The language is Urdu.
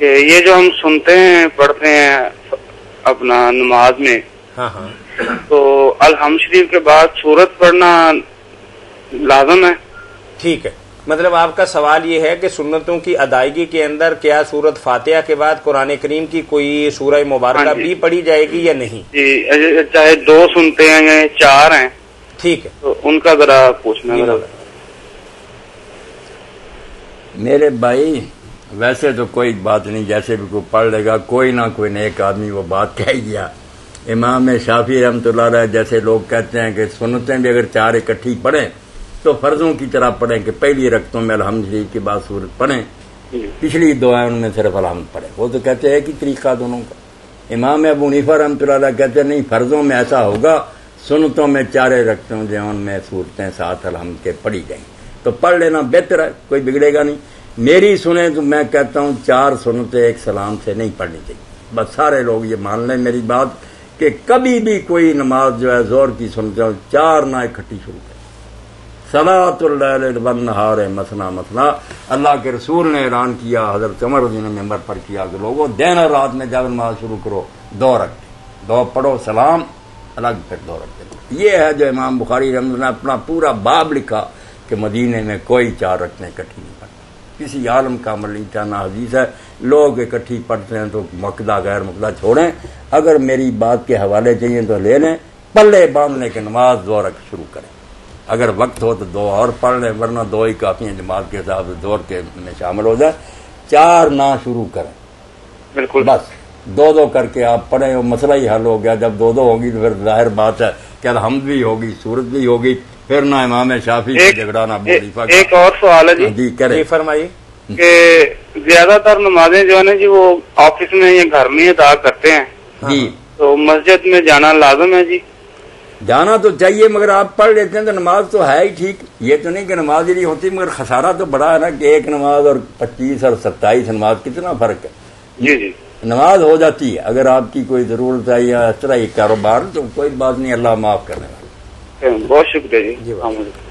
کہ یہ جو ہم سنتے ہیں پڑھتے ہیں اپنا نماز میں، ہاں ہاں، تو الحمد شریف کے بعد سورت پڑھنا لازم ہے؟ ٹھیک ہے، مطلب آپ کا سوال یہ ہے کہ سنتوں کی ادائیگی کے اندر کیا سورت فاتحہ کے بعد قرآن کریم کی کوئی سورہ مبارکہ بھی پڑھی جائے گی یا نہیں؟ جی، چاہے 2 سنتے ہیں یا 4 ہیں، ٹھیک ہے، تو ان کا ذرا پوچھنا ہے۔ میرے بھائی ویسے تو کوئی بات نہیں، جیسے بھی کوئی پڑھ لے گا، کوئی نہ کوئی نیک آدمی وہ بات کہہ گیا۔ امام شافعی رحمۃ اللہ علیہ جیسے لوگ کہتے ہیں کہ سنتیں بھی اگر 4 اکٹھی پڑھیں تو فرضوں کی طرح پڑھیں کہ پہلی رکعتوں میں الحمد شریف کے بعد سورت پڑھیں، پچھلی دعائیں ان میں صرف الحمد پڑھیں۔ وہ تو کہتے ہیں کہ طریقہ دونوں کا۔ امام ابو حنیفہ رحمۃ اللہ علیہ کہتے ہیں نہیں، فرضوں میں ایسا ہوگا، سنتوں میں 4 رکعتوں جو ان میں صورتیں ساتھ الحمد کے پڑھی جائیں، تو پڑھ لینا بہتر ہے، کوئی بگڑے گا نہیں۔ میری سنیں تو میں کہتا ہوں 4 سنتیں ایک سلام سے نہیں پڑھنی چاہیے، بس سارے لوگ یہ مان لیں میری بات کہ کبھی بھی کوئی نماز جو ہے زور کی سنتے 4 نہ اکٹھی شروع کریں۔ صلاۃ اللیل والنہار مثنا مثنا، اللہ کے رسول نے اعلان کیا، حضرت عمر رضی اللہ عنہ نے ممبر پر کیا کہ لوگوں دن اور رات میں جب نماز شروع کرو 2 رکعت، 2 پڑھو سلام الگ، پھر 2 رکعت۔ یہ ہے جو امام بخاری رحمۃ اللہ نے اپنا پورا باب لکھا کہ مدینے میں کوئی 4 رکعتیں اکٹھی نہیں پڑھتی، کسی عالم کا عمل نہیں چاہنا حدیث ہے، لوگ اکٹھی پڑھتے ہیں تو مقدہ غیر مقدہ چھوڑیں، اگر میری بات کے حوالے چاہیے تو لے لیں، پلے باندھنے کے نماز 2 رکعت شروع کریں، اگر وقت ہو تو 2 اور پڑھ لیں، ورنہ 2 ہی کافی ہیں، جماعت کے حساب سے زور کے میں شامل ہو جائے، 4 نہ شروع کریں، بالکل بس 2 کر کے آپ پڑھیں، وہ مسئلہ ہی حل ہو گیا۔ جب 2 ہوگی تو پھر ظاہر بات ہے کہ الحمد بھی ہوگی، سورت بھی ہوگی، پھر نہ امام شافعی سے جھگڑا نہ ابو حنیفہ کا۔ ایک اور سوال ہے جی کریں، جی فرمائیے۔ کہ زیادہ تر نمازیں جو ہے نا جی وہ آفس میں یا گھر میں ادا کرتے ہیں، جی تو مسجد میں جانا لازم ہے؟ جی جانا تو چاہیے، مگر آپ پڑھ لیتے ہیں تو نماز تو ہے ہی ٹھیک، یہ تو نہیں کہ نماز ہی نہیں ہوتی، مگر خسارہ تو بڑا ہے نا کہ ایک نماز اور 25 اور 27 نماز کتنا فرق ہے۔ جی جی، نماز ہو جاتی ہے، اگر آپ کی کوئی ضرورت ہے یا اس طرح ہی کاروبار تو کوئی بات نہیں، اللہ معاف کرنے والا۔ بہت شکریہ جی، جی السلام علیکم۔